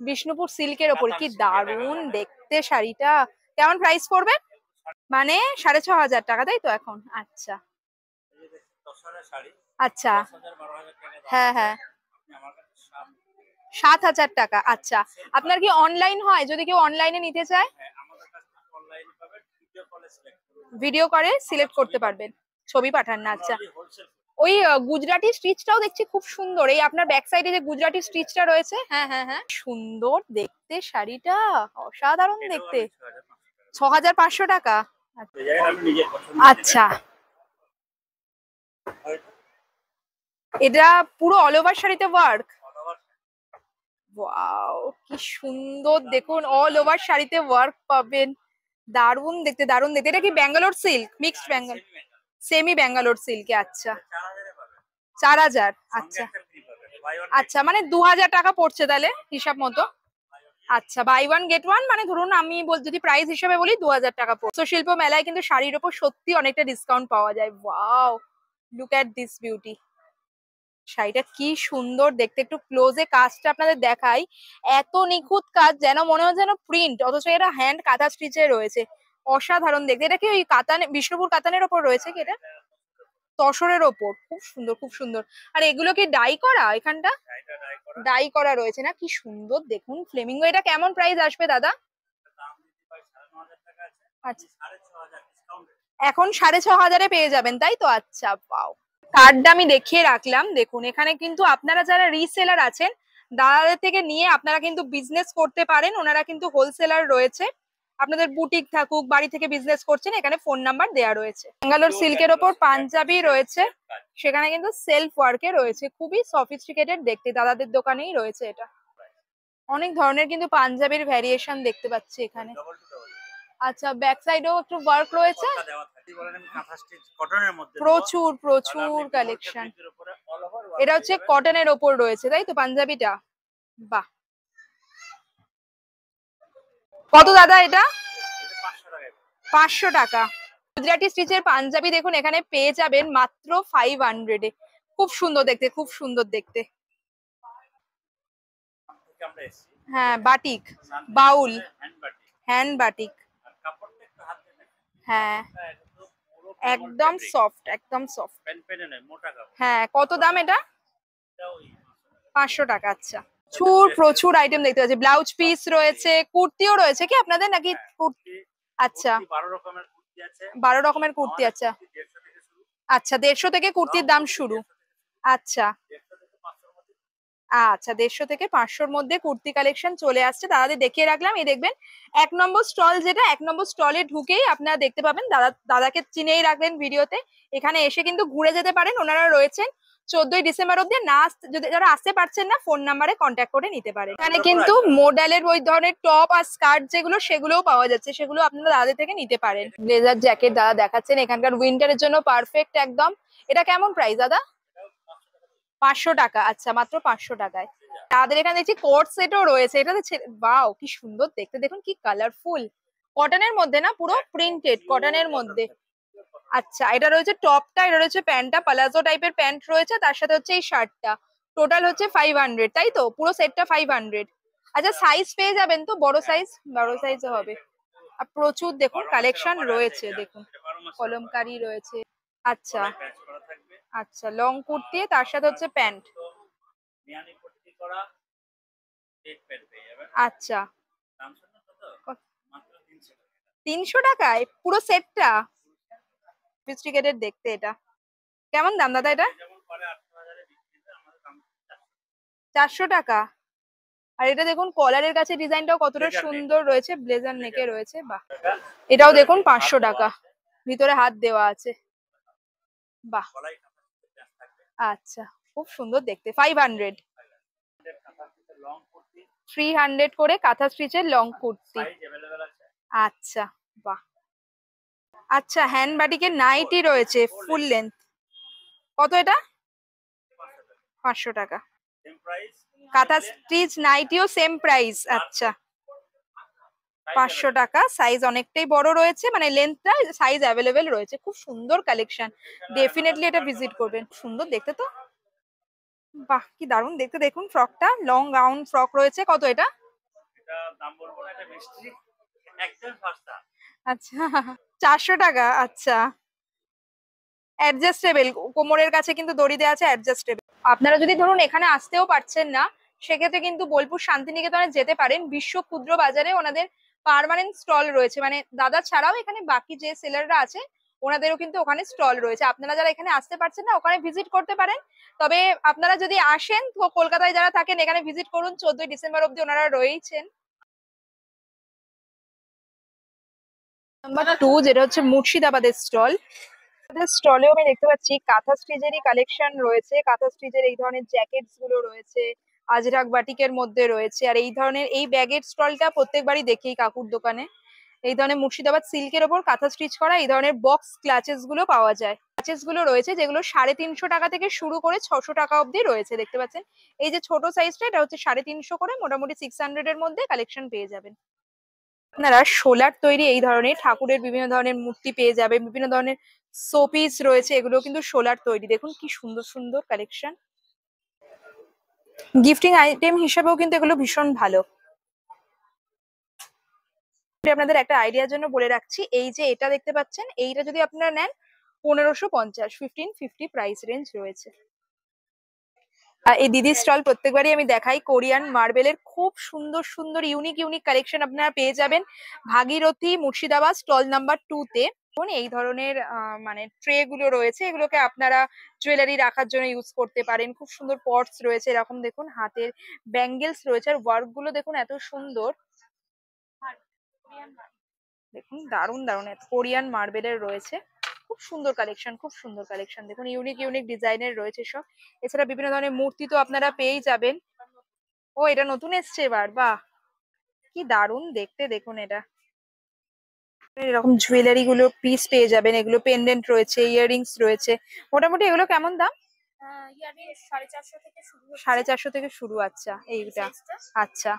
বিষ্ণুপুর সিল্কের ওপর, কি দারুণ দেখতে শাড়িটা। কেমন প্রাইস পড়বে? মানে 6500 টাকা তাই তো এখন? আচ্ছা আচ্ছা, হ্যাঁ হ্যাঁ 7000 টাকা, আচ্ছা। আপনার কি অনলাইন হয়? যদি কেউ অনলাইনে নিতে চায় ভিডিও করে সিলেক্ট করতে পারবেন, ছবি পাঠান না? আচ্ছা ওই গুজরাটি স্টিচটাও দেখছি খুব সুন্দর, এই আপনার ব্যাক সাইডে যে গুজরাটি স্টিচটা রয়েছে, হ্যাঁ হ্যাঁ হ্যাঁ সুন্দর দেখতে শাড়িটা, অসাধারণ দেখতে। 6500 টাকা, আচ্ছা। এটা পুরো অল ওভার শাড়িতে ওয়ার্ক, ওয়াও কি সুন্দর দেখুন, অল ওভার শাড়িতে ওয়ার্ক পাবেন, দারুণ দেখতে দারুণ দেখতে। এটা কি Bangalore silk, mixed Bengal, semi Bangalore সিল্কে, আচ্ছা 4000, আচ্ছা আচ্ছা মানে 2000 টাকা পড়ছে তাহলে হিসাব মতো, আচ্ছা বাই ওয়ান গেট ওয়ান, মানে ধরুন আমি যদি প্রাইস হিসেবে বলি 2000 টাকা পড়ছে। শিল্প মেলায় কিন্তু শাড়ির ওপর সত্যি অনেকটা ডিসকাউন্ট পাওয়া যায়। Wow look at this beauty, শাড়িটা কি সুন্দর দেখতে, একটু ক্লোজে কাজটা আপনাদের দেখাই, এত নিখুঁত কাজ যেন মনে হয় যেন প্রিন্ট, অথচ এটা হ্যান্ড কাঁথা স্টিচে রয়েছে, অসাধারণ দেখতে। এটা কি ওই কাতান, বিষ্ণুপুর কাতানের ওপর রয়েছে কি এটা? তসরের ওপর, খুব সুন্দর খুব সুন্দর। আর এগুলো কি ডাই করা? এখানটা ডাই করা রয়েছে না? কি সুন্দর দেখুন ফ্লেমিঙ্গো। এটা কেমন প্রাইস আসবে দাদা? আচ্ছা এখন 6500 পেয়ে যাবেন তাই তো? আচ্ছা পাও, কার্ডটা আমি দেখিয়ে রাখলাম, দেখুন এখানে কিন্তু আপনারা যারা রিসেলার আছেন দাদাদের থেকে নিয়ে আপনারা কিন্তু বিজনেস করতে পারেন, ওনারা কিন্তু হোলসেলার রয়েছে, আপনাদের বুটিক থাকুক, বাড়ি থেকে বিজনেস করছেন, এখানে ফোন নাম্বার দেয়া রয়েছে। ব্যাঙ্গালোর সিল্কের ওপর পাঞ্জাবি রয়েছে, সেখানে কিন্তু সেলফ ওয়ার্কে রয়েছে, খুবই সফিস্টিকেটেড দেখতে, দাদাদের দোকানেই রয়েছে এটা। অনেক ধরনের কিন্তু পাঞ্জাবির ভ্যারিয়েশন দেখতে পাচ্ছি এখানে, আচ্ছা ব্যাক সাইডেও একটু ওয়ার্ক রয়েছে, প্রচুর প্রচুর কালেকশন। এটা হচ্ছে কটনের ওপর রয়েছে তাই তো পাঞ্জাবিটা? বাহ, কত দাদা এটা? 500 টাকা। গুজরাটি স্টিচের পাঞ্জাবি দেখুন এখানে পেয়ে যাবেন মাত্র 500 এ, খুব সুন্দর দেখতে খুব সুন্দর দেখতে। হ্যাঁ বাটিক, বাউল, হ্যান্ড বাটিক, হ্যাঁ একদম সফট, একদম সফট, হ্যাঁ। কত দাম এটা? 500 টাকা, আচ্ছা। প্রচুর প্রচুর আইটেম দেখতে পাচ্ছি, ব্লাউজ পিস রয়েছে, কুর্তিও রয়েছে কি আপনাদের নাকি? আচ্ছা 12 রকমের কুর্তি, আচ্ছা আচ্ছা 150 থেকে কুর্তির দাম শুরু, আচ্ছা আচ্ছা 150 থেকে 500-র মধ্যে কুর্তি কালেকশন চলে আসছে, দাদাদের দেখিয়ে রাখলাম। এই দেখবেন 1 নম্বর স্টল, যেটা 1 নম্বর স্টলে ঢুকেই আপনারা দেখতে পাবেন, দাদাকে চিনেই রাখবেন ভিডিওতে, এখানে এসে কিন্তু ঘুরে যেতে পারেন, ওনারা রয়েছেন 14ই ডিসেম্বর অব্দি। না যদি যারা আসতে পারছেন না ফোন নাম্বারে কন্ট্যাক্ট করে নিতে পারেন। এখানে কিন্তু মডেলের ওই ধরনের টপ আর স্কার্ট যেগুলো সেগুলোও পাওয়া যাচ্ছে, সেগুলো আপনারা দাদাদের থেকে নিতে পারেন। ব্লেজার জ্যাকেট দাদা দেখাচ্ছেন, এখানকার উইন্টারের জন্য পারফেক্ট একদম। এটা কেমন প্রাইস দাদা? 500 টাকা, আচ্ছা মাত্র 500 টাকায়। তাদের এখানে দেখছি কোট সেটও রয়েছে, এটাতে বাও কি সুন্দর দেখতে, দেখুন কি কালারফুল, কটনের মধ্যে না, পুরো প্রিন্টেড কটনের মধ্যে। আচ্ছা এটা রয়েছে টপটা, এটা রয়েছে প্যান্টটা, পালাজো টাইপের প্যান্ট রয়েছে, তার সাথে হচ্ছে এই শার্টটা, টোটাল হচ্ছে 500 তাই তো? পুরো সেটটা 500। আচ্ছা সাইজ পেয়ে যাবেন তো? বড় সাইজও হবে। আর প্রচুর দেখুন কালেকশন রয়েছে, দেখুন কলমকারি রয়েছে, আচ্ছা আচ্ছা লং কুর্তি, তার সাথে হচ্ছে প্যান্ট, আচ্ছা 300 টাকায় পুরো সেটটা? সফিস্টিকেটেড দেখতে এটা। কেমন দাম দাদা এটা? 400 টাকা। আর এটা দেখুন কলারের কাছে ডিজাইনটাও কতটা সুন্দর রয়েছে, ব্লেজার নেকে রয়েছে, বাহ। এটাও দেখুন 500 টাকা, ভিতরে হাত দেওয়া আছে, বাহ। আচ্ছা, খুব সুন্দর দেখতে। 500, 300 করে কাঁথা স্টিচের লং কুর্তি। আচ্ছা, বাহ। আচ্ছা, হ্যান্ড বাটিকের নাইটি রয়েছে ফুল লেন্থ, কত এটা? 500 টাকা। কাঁথা স্টিচ নাইটিও সেম প্রাইস। আচ্ছা, 500 টাকা। সাইজ অনেকটাই বড় রয়েছে, মানে লেন্থটা সাইজ অ্যাভেলেবেল রয়েছে। খুব সুন্দর কালেকশন, ডেফিনেটলি এটা ভিজিট করবেন। সুন্দর দেখতে তো, বাহ, কি দারুণ দেখতে। দেখুন ফ্রকটা, লং গাউন ফ্রক রয়েছে, কত এটা? আচ্ছা, 400 টাকা। আচ্ছা, অ্যাডজাস্টেবল, কোমরের কাছে কিন্তু দড়ি দেওয়া আছে, অ্যাডজাস্টেবল। আপনারা যদি ধরুন এখানে আসতেও পারছেন না, সেক্ষেত্রে কিন্তু বোলপুর শান্তিনিকেতনে যেতে পারেন। বিশ্ব ক্ষুদ্র বাজারে ওনাদের পার্মানেন্ট স্টল রয়েছে, মানে দাদা ছাড়াও এখানে বাকি যে সেলাররা আছে ওনাদেরও কিন্তু ওখানে স্টল রয়েছে। আপনারা যারা এখানে আসতে পারছেন না, ওখানে ভিজিট করতে পারেন। তবে আপনারা যদি আসেন তো কলকাতায় যারা থাকেন এখানে ভিজিট করুন, 14ই ডিসেম্বর অব্দি ওনারা রয়েছেন। নাম্বার 2, যেটা হচ্ছে মুর্শিদাবাদের স্টল। স্টলেও আমি দেখতে পাচ্ছি কাঁথা স্টিচেরই কালেকশন রয়েছে। কাঁথা স্টিচের এই ধরনের জ্যাকেটস গুলো রয়েছে, আজরাক বাটিকের মধ্যে রয়েছে। আর এই ধরনের এই ব্যাগের স্টলটা প্রত্যেকবারই দেখি কাকুর দোকানে। এই ধরনের মুর্শিদাবাদ সিল্কের ওপর কাঁথা স্টিচ করা এই ধরনের বক্স ক্লাচেস গুলো পাওয়া যায়। ক্লাচেস গুলো রয়েছে যেগুলো 350 টাকা থেকে শুরু করে 600 টাকা অব্দি রয়েছে, দেখতে পাচ্ছেন। এই যে ছোট সাইজটা, এটা হচ্ছে 350 করে, মোটামুটি 600 এর মধ্যে কালেকশন পেয়ে যাবেন। আপনারা সোলার তৈরি এই ধরনের ঠাকুরের বিভিন্ন ধরনের মূর্তি পেয়ে যাবেন, বিভিন্ন ধরনের শোপিস রয়েছে, এগুলো কিন্তু সোলার তৈরি। দেখুন কি সুন্দর সুন্দর কালেকশন, গিফটিং আইটেম হিসেবেও কিন্তু এগুলো ভীষণ ভালো। আপনাদের একটা আইডিয়ার জন্য বলে রাখছি, এই যে এটা দেখতে পাচ্ছেন, এইটা যদি আপনারা নেন 1550, 1550 প্রাইস রেঞ্জ রয়েছে। এই দিদির স্টল প্রত্যেকবারই আমি দেখাই, কোরিয়ান মার্বেলের খুব সুন্দর সুন্দর ইউনিক ইউনিক কালেকশন আপনারা পেয়ে যাবেন ভাগীরথী মুর্শিদাবাদ স্টল নাম্বার 2 তে। এই ধরনের মানে ট্রে গুলো রয়েছে, এগুলোকে আপনারা জুয়েলারি রাখার জন্য ইউজ করতে পারেন। খুব সুন্দর পটস রয়েছে, এরকম দেখুন হাতের ব্যাঙ্গেলস রয়েছে, আর ওয়ার্ক গুলো দেখুন এত সুন্দর। দেখুন দারুণ দারুণ কোরিয়ান মার্বেলের রয়েছে, খুব সুন্দর কালেকশন, খুব সুন্দর কালেকশন। দেখুন ইউনিক ইউনিক ডিজাইনের রয়েছে সব। এছাড়া বিভিন্ন ধরনের মূর্তি তো আপনারা পেয়েই যাবেন। ও, এটা নতুন এসছে এবার, বাহ, কি দারুণ দেখতে। দেখুন এটা এরকম জুয়েলারি গুলো পিস পেয়ে যাবেন, এগুলো পেন্ডেন্ট রয়েছে, ইয়াররিংস রয়েছে। মোটামুটি এগুলো কেমন দাম? 450 থেকে শুরু। আচ্ছা, এইটা আচ্ছা,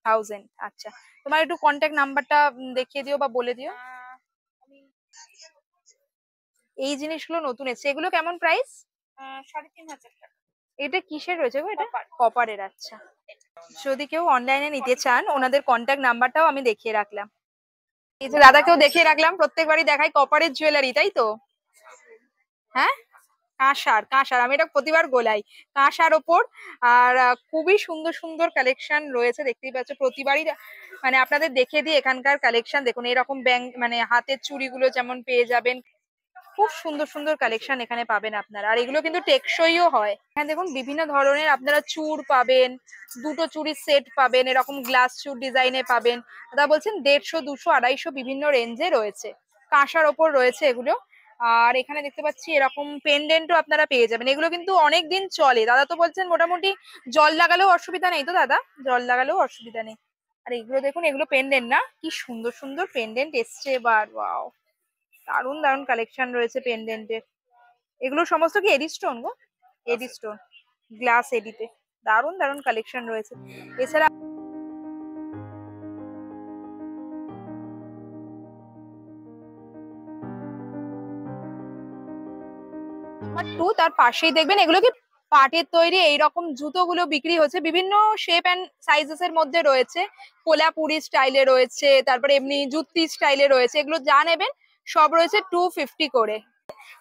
1000। আচ্ছা, তোমার একটু কন্ট্যাক্ট নাম্বারটা দেখিয়ে দিও বা বলে দিও। এই জিনিসগুলো নতুন এসছে, এগুলো কেমন প্রাইস? 3500 টাকা। এটা কিসের রয়েছে গো? এটা কপারের। আচ্ছা, যদি কেউ অনলাইনে নিতে চান ওনাদের কন্ট্যাক্ট নাম্বারটাও আমি দেখিয়ে রাখলাম। এই যে দাদাকেও দেখিয়ে রাখলাম, প্রত্যেকবারই দেখাই কপারের জুয়েলারি, তাই তো? হ্যাঁ, কাঁসার, কাঁসার, আমি এটা প্রতিবার গোলাই, কাঁসার ওপর। আর খুবই সুন্দর সুন্দর কালেকশন রয়েছে, দেখতেই পাচ্ছ। প্রতিবারই মানে আপনাদের দেখিয়ে দিই এখানকার কালেকশন। দেখুন এরকম ব্যাং মানে হাতের চুড়িগুলো যেমন পেয়ে যাবেন, খুব সুন্দর সুন্দর কালেকশন এখানে পাবেন আপনারা। আর এগুলো কিন্তু টেকসইও হয়। হ্যাঁ, দেখুন বিভিন্ন ধরনের আপনারা চূড় পাবেন, দুটো চুড়ির সেট পাবেন, এরকম গ্লাস চূড় ডিজাইনে পাবেন। দাদা বলছেন 150, 200, 250 বিভিন্ন রেঞ্জে রয়েছে, কাঁসার ওপর রয়েছে এগুলো। আর এখানে দেখতে পাচ্ছি এরকম পেন্ডেন্টও আপনারা পেয়ে যাবেন, এগুলো কিন্তু অনেক দিন চলে। দাদা তো বলছেন মোটামুটি জল লাগালেও অসুবিধা নেই তো দাদা? জল লাগালেও অসুবিধা নেই। আর এগুলো দেখুন, এগুলো পেন্ডেন্ট না, কি সুন্দর সুন্দর পেন্ডেন্ট এসছে এবার, ওয়াও, দারুণ দারুণ কালেকশন রয়েছে পেন্ডেন্টের। এগুলো সমস্ত কি এডি স্টোন গো? এডি স্টোন, গ্লাস এডিতে দারুণ দারুণ কালেকশন রয়েছে। এছাড়া তার পাশেই দেখবেন এগুলো কি পাটের তৈরি এইরকম জুতোগুলো বিক্রি হচ্ছে, বিভিন্ন শেপ এন্ড সাইজেস এর মধ্যে রয়েছে। কোলাপুরি স্টাইলে রয়েছে, তারপরে এমনি জুতি স্টাইলে রয়েছে, এগুলো যা নেবেন সব রয়েছে 250 করে।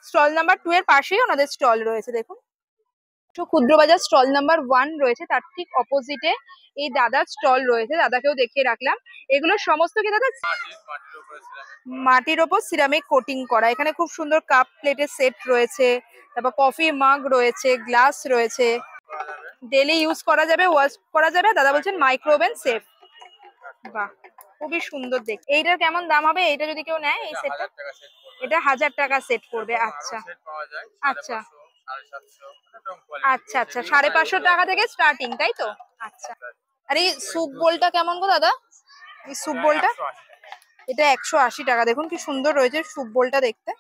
স্টল নাম্বার 2 এর পাশেই ওনাদের স্টল রয়েছে, দেখুন ক্ষুদ্র বাজার স্টল নাম্বার 1 রয়েছে, তার ঠিক অপোজিটে এই দাদার স্টল রয়েছে, দাদাকেও দেখিয়ে রাখলাম। এগুলো সমস্ত কি দাদা মাটির ওপর সিরামিক কোটিং করা। এখানে খুব সুন্দর কাপ প্লেটের সেট রয়েছে, তারপর কফি মাগ রয়েছে, গ্লাস রয়েছে, ডেলি ইউজ করা যাবে, ওয়াশ করা যাবে। দাদা বলছেন মাইক্রোওভেন সেফ। বাহ, খুবই সুন্দর দেখ। এইটার কেমন দাম হবে এইটা যদি কেউ নেয় এই সেটটা? এটা 1000 টাকা সেট পড়বে। আচ্ছা আচ্ছা আচ্ছা আচ্ছা, 550 টাকা থেকে স্টার্টিং, তাই তো? আচ্ছা, আর এই স্যুপ বোলটা কেমন গো দাদা? এই স্যুপ বোলটা এটা 180 টাকা। দেখুন কি সুন্দর রয়েছে স্যুপ বোলটা দেখতে।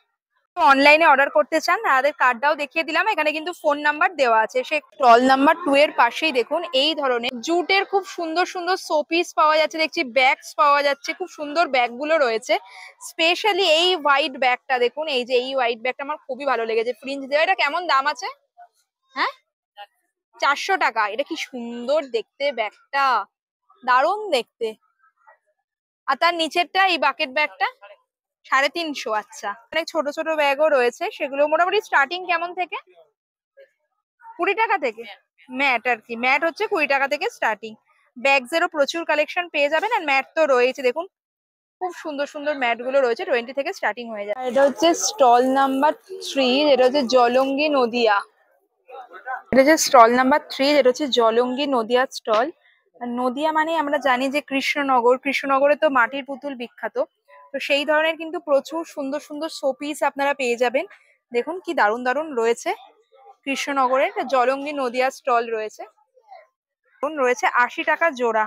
অনলাইনে অর্ডার করতে চান আমাদের কার্ডটাও দেখিয়ে দিলাম, এখানে কিন্তু ফোন নাম্বার দেওয়া আছে। সে স্টল নাম্বার 2 এর পাশেই দেখুন এই ধরনের জুটের খুব সুন্দর সুন্দর শোপিস পাওয়া যাচ্ছে, দেখছি ব্যাগস পাওয়া যাচ্ছে, খুব সুন্দর ব্যাগ গুলো রয়েছে। স্পেশালি এই হোয়াইট ব্যাগটা দেখুন, এই যে এই হোয়াইট ব্যাগটা আমার খুবই ভালো লেগেছে, ফ্রিঞ্জ দেওয়া। এটা কেমন দাম আছে? হ্যাঁ, 400 টাকা। এটা কি সুন্দর দেখতে ব্যাগটা, দারুণ দেখতে। আর তার নিচেরটা এই বাকেট ব্যাগটা 350। আচ্ছা, অনেক ছোট ছোট ব্যাগও রয়েছে, সেগুলো মোটামুটি স্টার্টিং কেমন থেকে? 20 টাকা থেকে। ম্যাট আর কি, ম্যাট হচ্ছে 20 টাকা থেকে স্টার্টিং। ব্যাগসেরও প্রচুর কালেকশন পেয়ে যাবেন, আর ম্যাট তো রয়েছে দেখুন, খুব সুন্দর সুন্দর ম্যাট গুলো রয়েছে, 20 থেকে স্টার্টিং হয়ে যায়। এটা হচ্ছে স্টল নাম্বার 3, যেটা হচ্ছে জলঙ্গি নদিয়া। এটা হচ্ছে স্টল নাম্বার 3, যেটা হচ্ছে জলঙ্গি নদিয়া স্টল। আর নদিয়া মানে আমরা জানি যে কৃষ্ণনগর, কৃষ্ণনগরে তো মাটির পুতুল বিখ্যাত। তো সেই ধরনের কিন্তু প্রচুর সুন্দর সুন্দর শোপিস আপনারা পেয়ে যাবেন। দেখুন কি দারুণ দারুণ রয়েছে। কৃষ্ণনগরের জলঙ্গি নদিয়া স্টল রয়েছে, রয়েছে 80 টাকা জোড়া।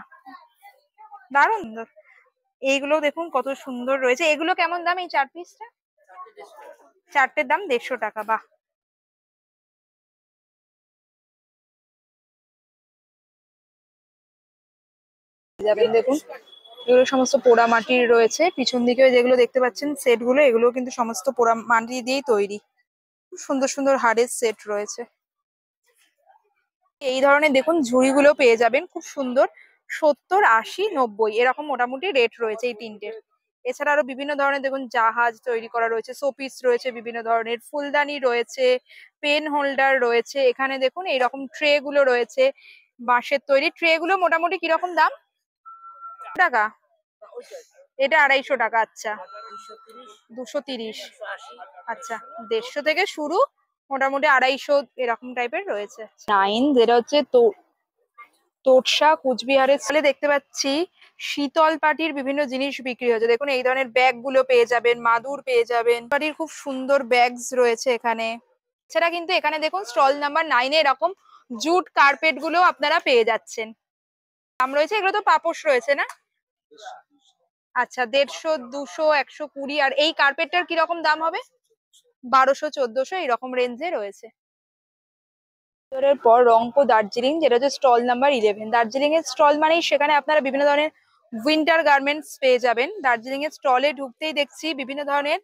দারুণ সুন্দর। এইগুলো দেখুন কত সুন্দর রয়েছে। এগুলো কেমন দাম এই 4 পিসটা? 4টের দাম 150 টাকা। বাহ, যাবেন দেখুন এগুলো সমস্ত পোড়া মাটির রয়েছে। পিছন দিকে যেগুলো দেখতে পাচ্ছেন সেট গুলো, এগুলো কিন্তু সমস্ত পোড়া মাটি দিয়েই তৈরি। খুব সুন্দর সুন্দর হাড়ের সেট রয়েছে। এই ধরনের দেখুন ঝুড়িগুলো পেয়ে যাবেন, খুব সুন্দর। 70, 80, 90 এরকম মোটামুটি রেট রয়েছে এই তিনটের। এছাড়া আরো বিভিন্ন ধরনের দেখুন জাহাজ তৈরি করা রয়েছে, শোপিস রয়েছে, বিভিন্ন ধরনের ফুলদানি রয়েছে, পেন হোল্ডার রয়েছে। এখানে দেখুন এইরকম ট্রে গুলো রয়েছে, বাঁশের তৈরি ট্রে গুলো। মোটামুটি কিরকম দাম? টাকা এটা 250 টাকা। আচ্ছা, 230। আচ্ছা, 150 থেকে শুরু, মোটামুটি 250 এরকম টাইপের রয়েছে। 9, যেটা হচ্ছে তোরসা কুচবিহারের ছেলে। দেখতে পাচ্ছি শীতল পাটির বিভিন্ন জিনিস বিক্রি হচ্ছে। দেখুন এই ধরনের ব্যাগ গুলো পেয়ে যাবেন, মাদুর পেয়ে যাবেন, পাটির খুব সুন্দর ব্যাগস রয়েছে এখানে। এছাড়া কিন্তু এখানে দেখুন স্টল নাম্বার 9 এ এরকম জুট কার্পেট গুলো আপনারা পেয়ে যাচ্ছেন। দাম রয়েছে, এগুলো তো পাপোশ রয়েছে না? আচ্ছা, 150, 200, 120। আর এই কার্পেটটার কিরকম দাম হবে? 1200, 1400 এরকম রেঞ্জে রয়েছে। এর পর রংপুর দার্জিলিং, যেটা হচ্ছে স্টল নাম্বার 11। দার্জিলিং এর স্টল মানেই সেখানে আপনারা বিভিন্ন ধরনের উইন্টার গার্মেন্টস পেয়ে যাবেন। দার্জিলিং এর স্টলে ঢুকতেই দেখছি বিভিন্ন ধরনের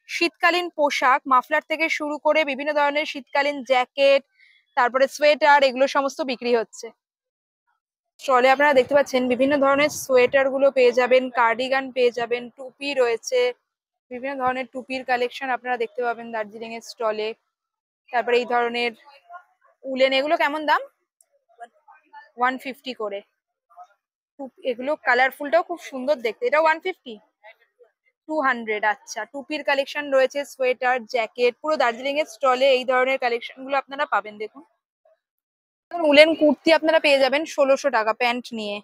শীতকালীন পোশাক, মাফলার থেকে শুরু করে বিভিন্ন ধরনের শীতকালীন জ্যাকেট, তারপরে সোয়েটার, এগুলো সমস্ত বিক্রি হচ্ছে। স্টলে আপনারা দেখতে পাচ্ছেন বিভিন্ন ধরনের সোয়েটার গুলো পেয়ে যাবেন, কার্ডিগান পেয়ে যাবেন, টুপি রয়েছে, বিভিন্ন ধরনের টুপির কালেকশন আপনারা দেখতে পাবেন দার্জিলিং এর স্টলে। তারপরে এই ধরনের উলেন, এগুলো কেমন দাম? 150 করে। এগুলো কালারফুলটাও খুব সুন্দর দেখতে। এটা 150, 200। আচ্ছা, টুপির কালেকশন রয়েছে, সোয়েটার, জ্যাকেট। পুরো দার্জিলিং এর স্টলে এই ধরনের কালেকশন গুলো আপনারা পাবেন। দেখুন উলেন কুর্তি আপনারা পেয়ে যাবেন 1600 টাকা প্যান্ট নিয়ে।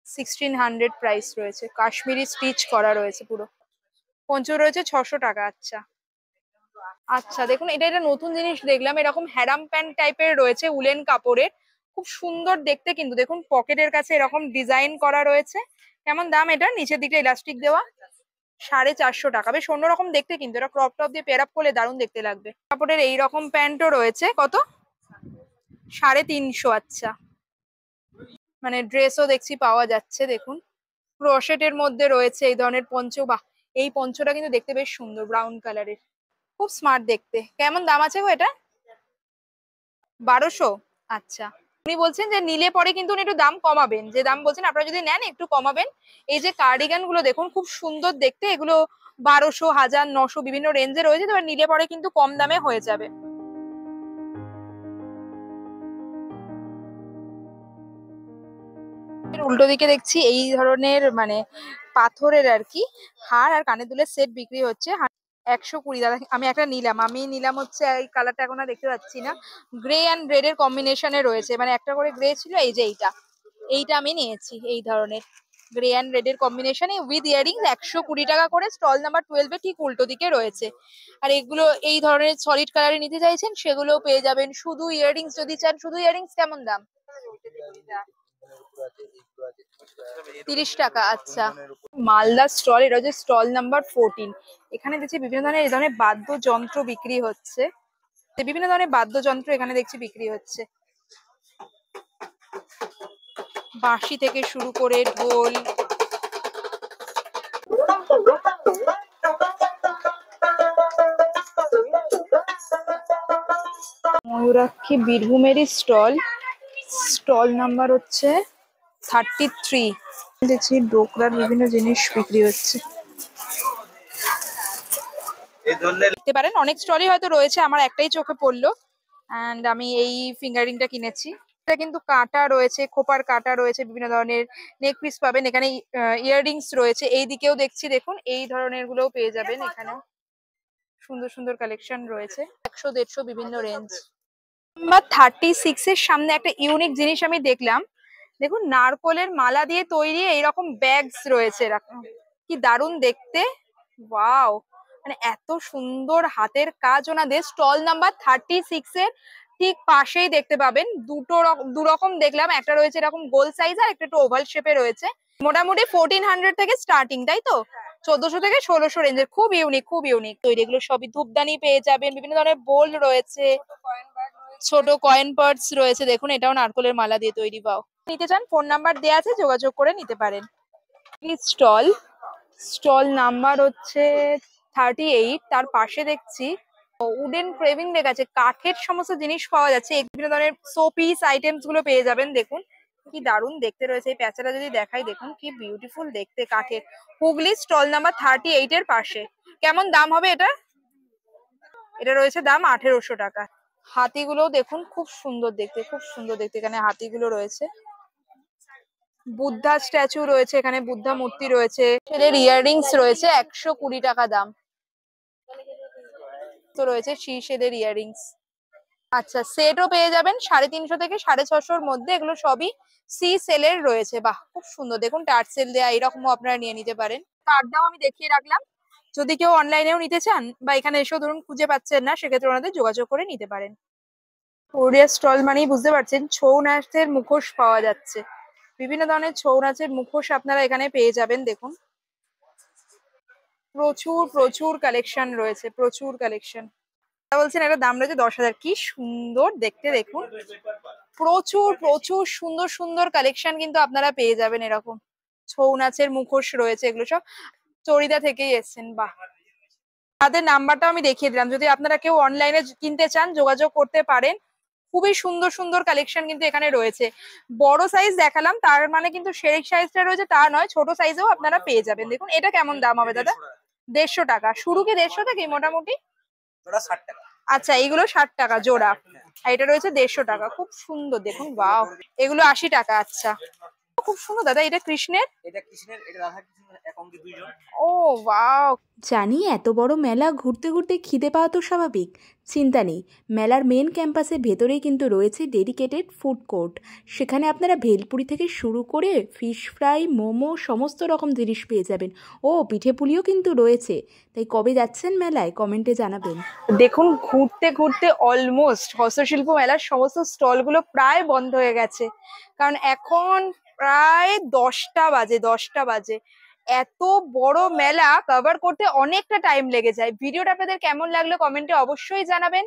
1600 প্রাইস রয়েছে, কাশ্মীরি স্টিচ করা রয়েছে পুরো। পঞ্চ রয়েছে 600 টাকা। আচ্ছা আচ্ছা, দেখুন এটা এটা নতুন জিনিস দেখলাম, এরকম হ্যারাম প্যান্ট টাইপের রয়েছে উলেন কাপড়ের, খুব সুন্দর দেখতে। কিন্তু দেখুন পকেটের কাছে এরকম ডিজাইন করা রয়েছে। কেমন দাম এটা? নিচের দিকে ইলাস্টিক দেওয়া, 450 টাকা। বেশ অন্যরকম দেখতে, কিন্তু এটা ক্রপ টপ দিয়ে পেয়ার আপ করলে দারুণ দেখতে লাগবে। কাপড়ের এইরকম প্যান্টও রয়েছে, কত? 350। আচ্ছা, মানে ড্রেসও দেখছি পাওয়া যাচ্ছে। দেখুন ক্রোশেটের মধ্যে রয়েছে এই ধরনের পঞ্চ। বাহ, এই পঞ্চটা কিন্তু দেখতে বেশ সুন্দর, ব্রাউন কালারের, খুব স্মার্ট দেখতে। কেমন দাম আছে গো এটা? 1200। আচ্ছা, উনি বলছেন যে নিলে পরে কিন্তু উনি একটু দাম কমাবেন, যে দাম বলছেন আপনারা যদি নেন একটু কমাবেন। এই যে কার্ডিগান গুলো দেখুন খুব সুন্দর দেখতে, এগুলো 1200, 1000, 900 বিভিন্ন রেঞ্জে রয়েছে। তবে নিলে পরে কিন্তু কম দামে হয়ে যাবে। এর উল্টো দিকে দেখছি এই ধরনের মানে পাথরের আর কি হার আর কানের দুলের সেট বিক্রি হচ্ছে 120 দাদা। আমি একটা নিলাম, হচ্ছে এই কালারটা এখন আর দেখতে পাচ্ছি না, গ্রে অ্যান্ড রেড এর কম্বিনেশনে রয়েছে, মানে একটা করে গ্রে ছিল, এই যে এইটা আমি নিয়েছি এই ধরনের গ্রে অ্যান্ড রেড এর কম্বিনেশনে উইথ ইয়ারিংস 120 টাকা করে। স্টল নাম্বার 12 এ ঠিক উল্টো দিকে রয়েছে। আর এগুলো এই ধরনের সলিড কালারে নিতে চাইছেন সেগুলোও পেয়ে যাবেন। শুধু ইয়ারিংস যদি চান, শুধু ইয়ারিংস কেমন দাম? 30 টাকা। আচ্ছা, মালদা স্টল, এটা হচ্ছে স্টল নাম্বার 14। এখানে দেখছি বিভিন্ন ধরনের এই ধরনের বাদ্যযন্ত্র বিক্রি হচ্ছে, বিভিন্ন ধরনের বাদ্যযন্ত্র এখানে দেখছি বিক্রি হচ্ছে, বাঁশি থেকে শুরু করে ঢোল। ময়ূরাক্ষী বীরভূমেরই স্টল, স্টল নাম্বার হচ্ছে 33। দেখছি ডোকরার বিভিন্ন জিনিস বিক্রি হচ্ছে, দেখতে পারেন অনেক স্টলই হয়তো রয়েছে, আমার একটাই চোখে পড়লো এন্ড আমি এই ফিঙ্গারিংটা কিনেছি। এটা কিন্তু কাঁটা রয়েছে, খোপার কাঁটা রয়েছে, বিভিন্ন ধরনের নেক পিস পাবেন এখানে, ইয়াররিংস রয়েছে। এই দিকেও দেখছি, দেখুন এই ধরনের গুলোও পেয়ে যাবেন এখানেও, সুন্দর সুন্দর কালেকশন রয়েছে, 100-150 বিভিন্ন রেঞ্জ। নাম্বার 36 এর সামনে একটা ইউনিক জিনিস আমি দেখলাম, দেখুন নারকোলের মালা দিয়ে তৈরি এইরকম ব্যাগস রয়েছে, এরকম কি দারুণ দেখতে, ওয়াও! মানে এত সুন্দর হাতের কাজ ওনাদের। স্টল নাম্বার 36 এর ঠিক পাশেই দেখতে পাবেন দু রকম দেখলাম, একটা রয়েছে এরকম গোল সাইজ আর একটা একটু ওভাল শেপে রয়েছে। মোটামুটি 1400 থেকে স্টার্টিং, তাই তো? 1400 থেকে 1600 রেঞ্জের, খুব ইউনিক, খুব ইউনিক তৈরি। এগুলো সবই ধূপদানি পেয়ে যাবেন, বিভিন্ন ধরনের বোল রয়েছে, ছোট কয়েন পার্টস রয়েছে, দেখুন এটাও নারকোলের মালা দিয়ে তৈরি। পাও নিতে চান, ফোন নাম্বার দেওয়া আছে, যোগাযোগ করে নিতে পারেন। স্টল, স্টল নাম্বার হচ্ছে 38। তার পাশে দেখছি উডেন ক্রেভিং লেখা আছে, কাঠের সমস্ত জিনিস পাওয়া যাচ্ছে, বিভিন্ন ধরনের শোপিস আইটেমস গুলো পেয়ে যাবেন। দেখুন কি দারুণ দেখতে রয়েছে, এই প্যাঁচাটা যদি দেখাই, দেখুন কি বিউটিফুল দেখতে, কাঠের। হুগলি স্টল নাম্বার 38 এর পাশে। কেমন দাম হবে এটা? এটা রয়েছে দাম 1800 টাকা। হাতিগুলো দেখুন খুব সুন্দর দেখতে, খুব সুন্দর দেখতে, এখানে হাতিগুলো রয়েছে, বুদ্ধা স্ট্যাচু রয়েছে, এখানে বুদ্ধা মূর্তি রয়েছে, ছেলের ইয়াররিংস রয়েছে 120 টাকা দাম, তো রয়েছে শীর্ষেদের ইয়াররিংস। আচ্ছা, সেটও পেয়ে যাবেন 350 থেকে 650 মধ্যে, এগুলো সবই সি সেলের রয়েছে। বাহ, খুব সুন্দর দেখুন, টার্সেল দেয়া, এরকমও আপনারা নিয়ে নিতে পারেন। কার্ডটাও আমি দেখিয়ে রাখলাম, যদি কেউ অনলাইনেও নিতে চান বা এখানে এসেও ধরুন খুঁজে পাচ্ছেন না, সেক্ষেত্রে ওনাদের যোগাযোগ করে নিতে পারেন। পুরুলিয়া স্টল মানেই বুঝতে পারছেন, ছৌ নাচের মুখোশ পাওয়া যাচ্ছে, বিভিন্ন ধরনের ছৌ নাচের মুখোশ আপনারা এখানে পেয়ে যাবেন। দেখুন প্রচুর প্রচুর কালেকশন রয়েছে, প্রচুর কালেকশন। বলছেন একটা দাম রয়েছে 10,000, কি সুন্দর দেখতে দেখুন, প্রচুর প্রচুর সুন্দর সুন্দর কালেকশন কিন্তু আপনারা পেয়ে যাবেন। এরকম ছৌ নাচের মুখোশ রয়েছে, এগুলো সব চড়িদা থেকেই এসছেন। বাহ, তাদের নাম্বারটা আমি দেখিয়ে দিলাম, যদি আপনারা কেউ অনলাইনে কিনতে চান যোগাযোগ করতে পারেন। খুবই সুন্দর সুন্দর কালেকশন কিন্তু এখানে রয়েছে। বড় সাইজ দেখালাম তার মানে কিন্তু সেই সাইজটা রয়েছে তা নয়, ছোট সাইজেও আপনারা পেয়ে যাবেন। দেখুন এটা কেমন দাম হবে দাদা? 150 টাকা। শুরু কি 150 থেকে মোটামুটি? আচ্ছা, এইগুলো 60 টাকা জোড়া, আর এটা রয়েছে 150 টাকা। খুব সুন্দর দেখুন, বাও! এগুলো 80 টাকা। আচ্ছা, খুব সুন্দর দাদা। এটা কৃষ্ণের, এটা কৃষ্ণের, এটা রাধা কৃষ্ণের একাঙ্কি দুইজন। ও ওয়াও! জানি এত বড় মেলা ঘুরতে ঘুরতে খিদে পাওয়া তো স্বাভাবিক, চিন্তা নেই, মেলার মেন ক্যাম্পাসের ভেতরেই কিন্তু রয়েছে ডেডিকেটেড ফুড কোর্ট। সেখানে আপনারা ভেলপুরি থেকে শুরু করে ফিশ ফ্রাই, মোমো, সমস্ত রকম জিনিস পেয়ে যাবেন। ও পিঠে পুলিও কিন্তু রয়েছে। তাই কবে যাচ্ছেন মেলায় কমেন্টে জানাবেন। দেখুন ঘুরতে ঘুরতে অলমোস্ট হস্তশিল্প মেলার সমস্ত স্টল গুলো প্রায় বন্ধ হয়ে গেছে, কারণ এখন প্রায় 10টা বাজে, 10টা বাজে। এত বড় মেলা কভার করতে অনেকটা টাইম লেগে যায়। ভিডিওটা আপনাদের কেমন লাগলো কমেন্টে অবশ্যই জানাবেন।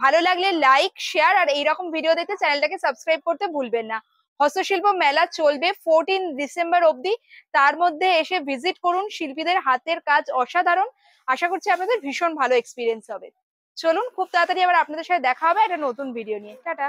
ভালো লাগলে লাইক, শেয়ার আর এইরকম ভিডিও দেখতে চ্যানেলটাকে সাবস্ক্রাইব করতে ভুলবেন না। হস্তশিল্প মেলা চলবে 14 ডিসেম্বর অবধি, তার মধ্যে এসে ভিজিট করুন। শিল্পীদের হাতের কাজ অসাধারণ, আশা করছি আপনাদের ভীষণ ভালো এক্সপিরিয়েন্স হবে। চলুন খুব তাড়াতাড়ি আবার আপনাদের সাথে দেখা হবে একটা নতুন ভিডিও নিয়ে। টাটা।